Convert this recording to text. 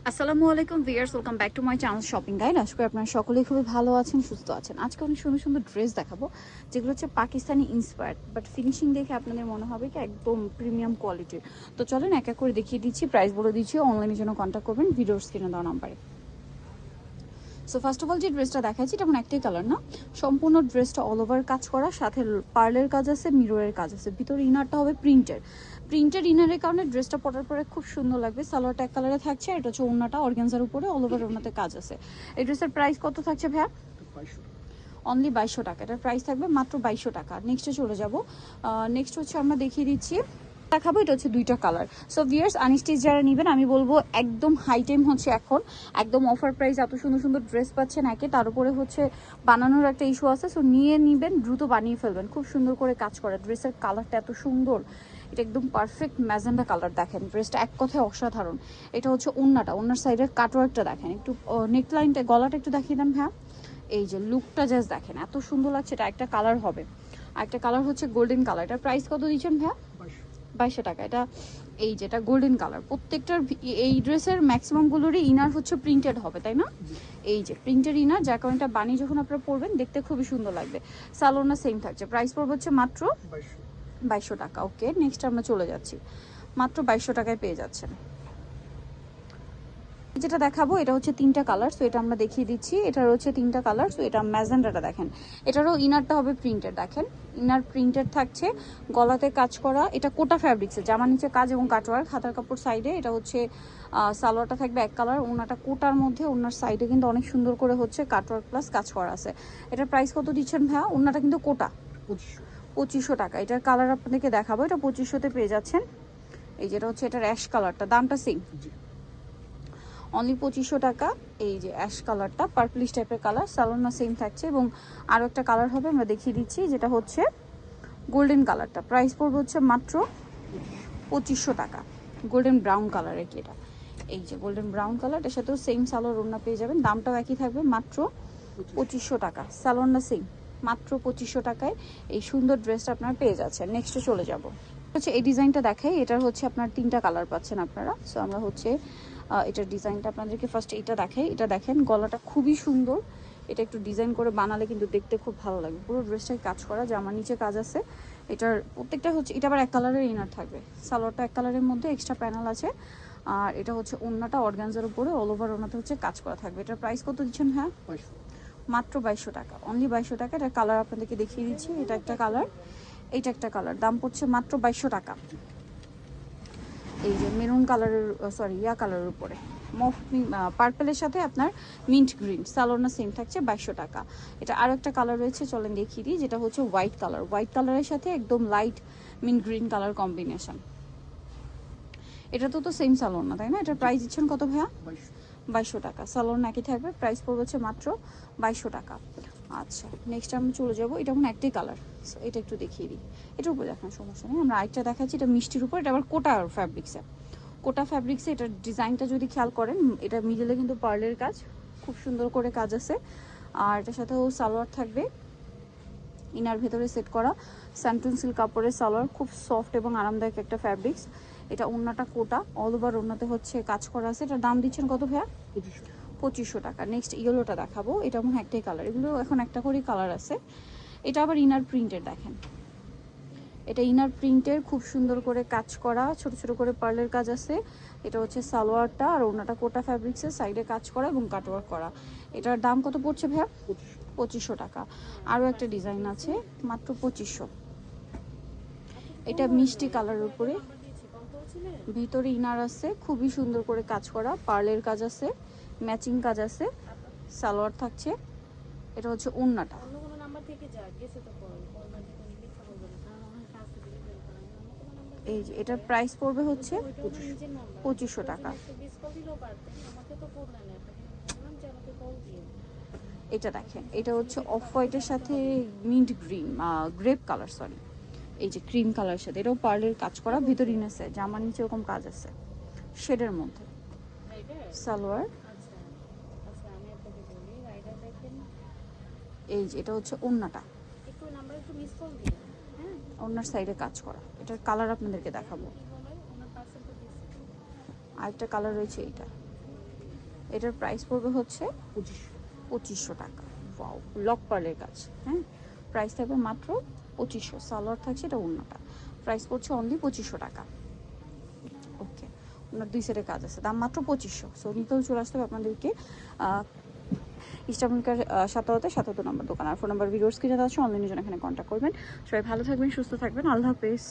আসসালামু আলাইকুম viewers, welcome back to my channel shopping guide. আজকে আপনারা সকলেই খুবই ভালো আছেন, সুস্থ আছেন। আজকে অনেক সুন্দর সুন্দর ড্রেস দেখাবো, যেগুলো হচ্ছে পাকিস্তানি ইন্সপায়ার্ড, বাট ফিনিশিং দেখে আপনাদের মনে হবে কি একদম প্রিমিয়াম কোয়ালিটির। তো চলেন এক এক করে দেখিয়ে দিচ্ছি, প্রাইস বলে দিচ্ছি, অনলাইনের জন্য কন্ট্যাক্ট করবেন ভিডিওর স্ক্রিনে দেওয়া নাম্বারে। সো ফার্স্ট অফ অল যে ড্রেসটা দেখাচ্ছি এটা একটাই কালার না, সম্পূর্ণ ড্রেসটা অল ওভার কাজ করা, সাথে পার্লের কাজ আছে, মিররের কাজ আছে, ভিতরে ইনারটা হবে প্রিন্টেড ইনারের কারণে ড্রেসটা পরার পরে খুব সুন্দর লাগবে। সালোয়ারটা এক কালারে থাকছে, আর এটা হচ্ছে ওড়নাটা অর্গানজার উপরে অল ওভার ওড়নাতে কাজ আছে। এই ড্রেসের প্রাইস কত থাকছে ভাইয়া? অনলি 2200 টাকা। এটার প্রাইস থাকবে মাত্র 2200 টাকা। নেক্সটে চলে যাব। নেক্সট হচ্ছে আমরা দেখিয়ে দিচ্ছি দেখাবো, এটা হচ্ছে দুইটা কালার। সো ভিউয়ার্স, আনস্টিচ যারা নেবেন আমি বলবো একদম হাই টাইম হচ্ছে এখন, একদম অফার প্রাইস, এত সুন্দর সুন্দর ড্রেস পাচ্ছেন একে, তার উপরে হচ্ছে বানানোর একটা ইস্যু আছে। সো নিয়ে নিবেন, দ্রুত বানিয়ে ফেলবেন, খুব সুন্দর করে কাজ করা। ড্রেসের কালারটা এত সুন্দর, এটা একদম পারফেক্ট ম্যাজেন্ডা কালার। দেখেন ড্রেসটা এক কথায় অসাধারণ। এটা হচ্ছে ওড়নাটা, ওড়নার সাইডের কাটওয়ার্কটা দেখেন, একটু নেকলাইনটা, গলাটা একটু দেখিয়ে দেন হ্যাঁ। এই যে লুকটা জাস্ট দেখেন, এত সুন্দর লাগছে। এটা একটা কালার হবে, একটা কালার হচ্ছে গোল্ডেন কালার। এটার প্রাইস কত দিচ্ছেন ভাইয়া? 2200 টাকা। এটা এই যেটা গোল্ডেন কালার, প্রত্যেকটার এই ড্রেসের ম্যাক্সিমাম গুলোরই ইনার হচ্ছে প্রিন্টেড হবে, তাই না? এই যে প্রিন্টেড ইনার, যার কারণে এটা বানিয়ে যখন আপনারা পরবেন দেখতে খুবই সুন্দর লাগবে। সালোনা সেম থাকছে, প্রাইস পড়বে হচ্ছে মাত্র 2200 টাকা। ওকে, নেক্সট আমরা চলে যাচ্ছি, মাত্র 2200 টাকায় পেয়ে যাচ্ছেন। যেটা দেখাবো এটা হচ্ছে তিনটা কালার, সো এটা আমরা দেখিয়ে দিচ্ছি। এটার হচ্ছে তিনটা কালার। সো এটা ম্যাজেন্ডাটা দেখেন, এটারও ইনারটা হবে প্রিন্টেড, দেখেন ইনার প্রিন্টেড থাকছে, গলাতে কাজ করা। এটা কোটা ফ্যাব্রিক্সের, জামা নিচে কাজ এবং কাটওয়ার্ক, হাতার কাপড় সাইডে। এটা হচ্ছে সালোয়ারটা থাকবে এক কালার, ওনাটা কোটার মধ্যে, ওনার সাইডে কিন্তু অনেক সুন্দর করে হচ্ছে কাটওয়ার্ক প্লাস কাজ করা আছে। এটার প্রাইস কত দিচ্ছেন ভাইয়া? ওনাটা কিন্তু কোটা, 2500 টাকা। এটার কালার আপনাদেরকে দেখাবো, এটা 2500-তে পেয়ে যাচ্ছেন। এই যেটা হচ্ছে এটার অ্যাশ কালারটা, দামটা সেম, অনলি 2500 টাকা। এই যে অ্যাশ কালারটা, পার্পলিশ টাইপের কালার, সালোনা সেম থাকছে, এবং আরও একটা কালার হবে আমরা দেখিয়ে দিচ্ছি, যেটা হচ্ছে গোল্ডেন কালারটা। প্রাইস পড়বে হচ্ছে মাত্র 2500 টাকা। গোল্ডেন ব্রাউন কালারের কি এটা, এই যে গোল্ডেন ব্রাউন কালার, এর সাথেও সেম সালোয়ার ওড়না পেয়ে যাবেন, দামটাও একই থাকবে, মাত্র 2500 টাকা। সালোনা সেম, মাত্র 2500 টাকায় এই সুন্দর ড্রেসটা আপনারা পেয়ে যাচ্ছেন। নেক্সটে চলে যাব, হচ্ছে এই ডিজাইনটা দেখাই। এটার হচ্ছে আপনার তিনটা কালার পাচ্ছেন আপনারা। সো আমরা হচ্ছে এটার ডিজাইনটা আপনাদেরকে ফার্স্ট এটা দেখাই। এটা দেখেন গলাটা খুবই সুন্দর, এটা একটু ডিজাইন করে বানালে কিন্তু দেখতে খুব ভালো লাগবে। পুরো ড্রেসটাই কাজ করা, জামার নিচে কাজ আছে। এটার প্রত্যেকটা হচ্ছে, এটা আবার এক কালারের ইনার থাকবে, সালোয়ারটা এক কালারের মধ্যে, এক্সট্রা প্যানেল আছে। আর এটা হচ্ছে ওড়নাটা অর্গানজার উপরে অল ওভার ওড়নাতে হচ্ছে কাজ করা থাকবে। এটার প্রাইস কত দিচ্ছেন হ্যাঁ? মাত্র 2200 টাকা, অনলি 2200 টাকা। এটা কালার আপনাদেরকে দেখিয়ে দিচ্ছি, এটা একটা কালার, এইটা একটা কালার, দাম পড়ছে মাত্র 2200 টাকা। এই যে মেরুন কালারের, সরি ইয়া কালারের উপরে মফ পার্পেলের সাথে আপনার মিন্ট গ্রিন, সালোনা সেম থাকছে 2200 টাকা। এটা আরও একটা কালার রয়েছে, চলেন দেখিয়ে দিই, যেটা হচ্ছে হোয়াইট কালার, হোয়াইট কালারের সাথে একদম light mint green colour combination. এটা তো সেম সালোনা, তাই না? এটার প্রাইস দিচ্ছেন কত ভাইয়া? 2200 টাকা। সালোনা একই থাকবে, প্রাইস পড়বে হচ্ছে মাত্র 2200 টাকা। আচ্ছা, নেক্সট আমরা চলে যাবো, এটা একটাই কালার, এটা একটু দেখিয়ে দিই। এটার উপরে দেখান, সমস্যা নেই। আমরা আরেকটা দেখাচ্ছি, এটা মিষ্টির উপর, এটা আবার কোটা ফ্যাব্রিক্সে। এটার ডিজাইনটা যদি খেয়াল করেন, এটা মিডলে কিন্তু পার্লের কাজ, খুব সুন্দর করে কাজ আছে। আর এটার সাথেও সালোয়ার থাকবে, ইনার ভেতরে সেট করা স্যান্টুন সিল্ক কাপড়ের সালোয়ার, খুব সফট এবং আরামদায়ক একটা ফ্যাব্রিক্স। এটা ওড়নাটা কোটা, অল ওভার ওড়নাতে হচ্ছে কাজ করা আছে। এটার দাম দিচ্ছেন কত ভাইয়া? 2500 টাকা। নেক্সট ইয়েলোটা দেখাবো, এটা একটাই কালার, এগুলো এখন একটা করেই কালার আছে। এটা আবার ইনার প্রিন্টের, দেখেন এটা ইনার প্রিন্টের, খুব সুন্দর করে কাজ করা, ছোট ছোট করে পার্লের কাজ আছে। এটা হচ্ছে সালোয়ারটা, আর ওড়নাটা কোটা ফ্যাব্রিক্সের, সাইডে কাজ করা এবং কাটওয়ার্ক করা। এটার দাম কত পড়ছে ভাইয়া? 2500 টাকা। আরও একটা ডিজাইন আছে, মাত্র 2500। এটা মিষ্টি কালারের উপরে, ভিতরে ইনার আছে, খুবই সুন্দর করে কাজ করা, পার্লের কাজ আছে, ম্যাচিং কাজ আছে, সালোয়ার থাকছে। এটা হচ্ছে ওড়নাটা। এই যে এটার প্রাইস পড়বে হচ্ছে 2500 টাকা। এটা দেখেন, এটা হচ্ছে অফ হোয়াইটের সাথে mint green, grape colour, sorry এই যে ক্রিম কালারের সাথে, এটাও পার্লের কাজ করা, ভিতরে ইনার জামার নিচে এরকম কাজ আছে শেডের মধ্যে, সালোয়ার। এই যে এটা হচ্ছে ওড়নাটা, ওড়নার সাইডে কাজ করা। এটার কালার আপনাদেরকে দেখাবো, আরেকটা কালার রয়েছে এইটা, এটার প্রাইস পড়বে হচ্ছে 2500। 2500 টাকা। ওয়াও, লক পার্লের কাজ। হ্যাঁ, প্রাইস থাকবে মাত্র 2500। সালোয়ার থাকছে, এটা অন্যটা প্রাইস পড়ছে অনলি 2500 টাকা। ওকে, ওনার 2 সেটের কাজ আছে, দাম মাত্র 2500। সো নিতেও চলে আসতে হবে আপনাদেরকে ইস্টার্নকার 77 নম্বর দোকান। আর ফোন নাম্বার ভিডিওস কিনে দেওয়া আছে, অনলাইনের জন্য এখানে কন্ট্যাক্ট করবেন। সবাই ভালো থাকবেন, সুস্থ থাকবেন, আল্লাহ হাফেজ।